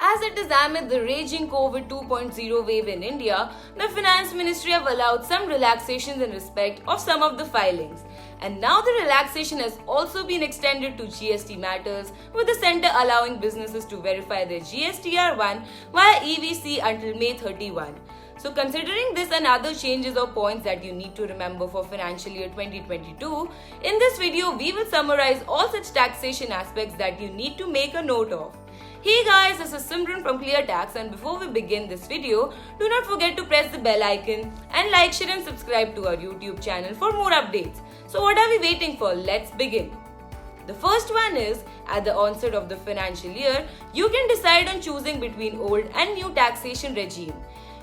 As it is amid the raging COVID 2.0 wave in India, the Finance Ministry have allowed some relaxations in respect of some of the filings. And now the relaxation has also been extended to GST matters, with the centre allowing businesses to verify their GSTR1 via EVC until May 31. So considering this and other changes or points that you need to remember for financial year 2022, in this video we will summarize all such taxation aspects that you need to make a note of. Hey guys, this is Simran from ClearTax, and before we begin this video, do not forget to press the bell icon and like, share and subscribe to our YouTube channel for more updates. So what are we waiting for? Let's begin. The first one is, at the onset of the financial year, you can decide on choosing between old and new taxation regime.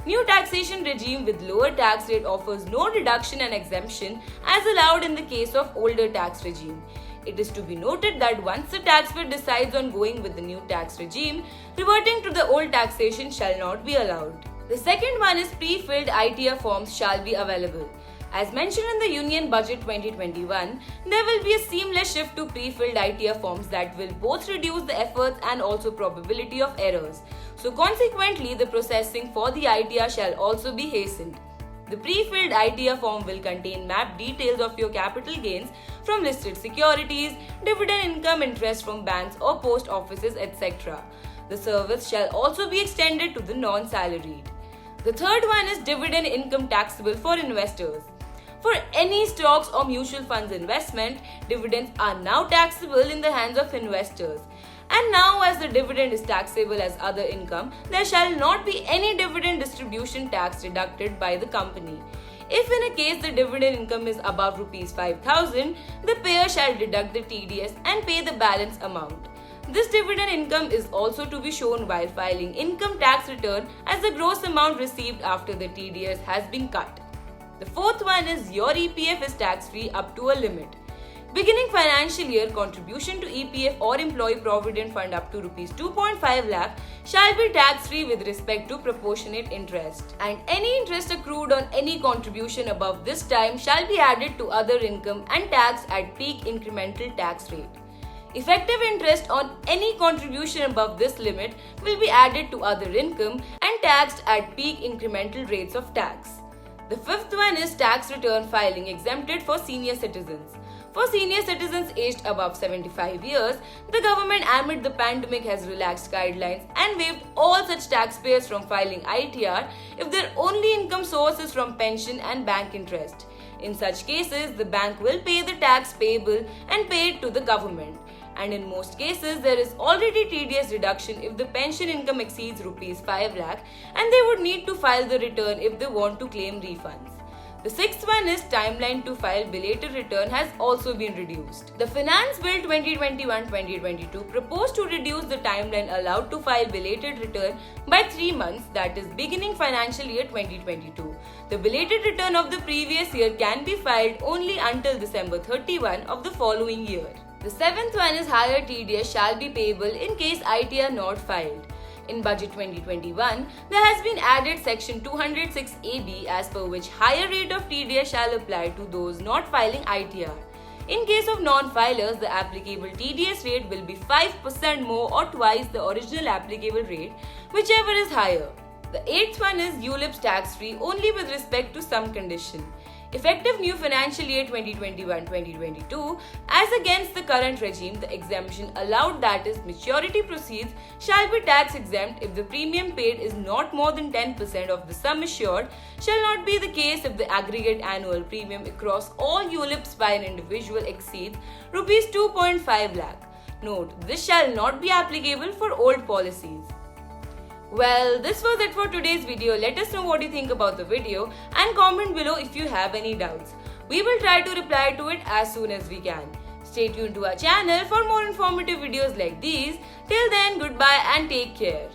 New taxation regime with lower tax rate offers no reduction and exemption as allowed in the case of older tax regime. It is to be noted that once the taxpayer decides on going with the new tax regime, reverting to the old taxation shall not be allowed. The second one is pre-filled ITR forms shall be available. As mentioned in the Union Budget 2021, there will be a seamless shift to pre-filled ITR forms that will both reduce the efforts and also probability of errors. So consequently, the processing for the ITR shall also be hastened. The pre-filled ITR form will contain mapped details of your capital gains from listed securities, dividend income, interest from banks or post offices, etc. The service shall also be extended to the non-salaried. The third one is dividend income taxable for investors. For any stocks or mutual funds investment, dividends are now taxable in the hands of investors. And now as the dividend is taxable as other income, there shall not be any dividend distribution tax deducted by the company. If in a case the dividend income is above Rs 5,000, the payer shall deduct the TDS and pay the balance amount. This dividend income is also to be shown while filing income tax return as the gross amount received after the TDS has been cut. The fourth one is your EPF is tax-free up to a limit. Beginning financial year, contribution to EPF or Employee Provident Fund up to Rs 2.5 lakh shall be tax-free with respect to proportionate interest. And any interest accrued on any contribution above this time shall be added to other income and taxed at peak incremental tax rate. Effective interest on any contribution above this limit will be added to other income and taxed at peak incremental rates of tax. The fifth one is tax return filing exempted for senior citizens. For senior citizens aged above 75 years, the government amid the pandemic has relaxed guidelines and waived all such taxpayers from filing ITR if their only income source is from pension and bank interest. In such cases, the bank will pay the tax payable and pay it to the government. And in most cases, there is already TDS reduction if the pension income exceeds Rs 5 lakh and they would need to file the return if they want to claim refunds. The sixth one is timeline to file belated return has also been reduced. The Finance Bill 2021-2022 proposed to reduce the timeline allowed to file belated return by 3 months, that is beginning financial year 2022. The belated return of the previous year can be filed only until December 31 of the following year. The seventh one is higher TDS shall be payable in case ITR not filed. In Budget 2021, there has been added Section 206AB as per which higher rate of TDS shall apply to those not filing ITR. In case of non-filers, the applicable TDS rate will be 5% more or twice the original applicable rate, whichever is higher. The eighth one is ULIPs tax-free only with respect to some condition. Effective new financial year 2021-2022, as against the current regime, the exemption allowed, that is maturity proceeds, shall be tax exempt if the premium paid is not more than 10% of the sum assured, shall not be the case if the aggregate annual premium across all ULIPs by an individual exceeds Rs 2.5 lakh. Note, this shall not be applicable for old policies. Well, this was it for today's video. Let us know what you think about the video and comment below if you have any doubts. We will try to reply to it as soon as we can. Stay tuned to our channel for more informative videos like these. Till then, goodbye and take care.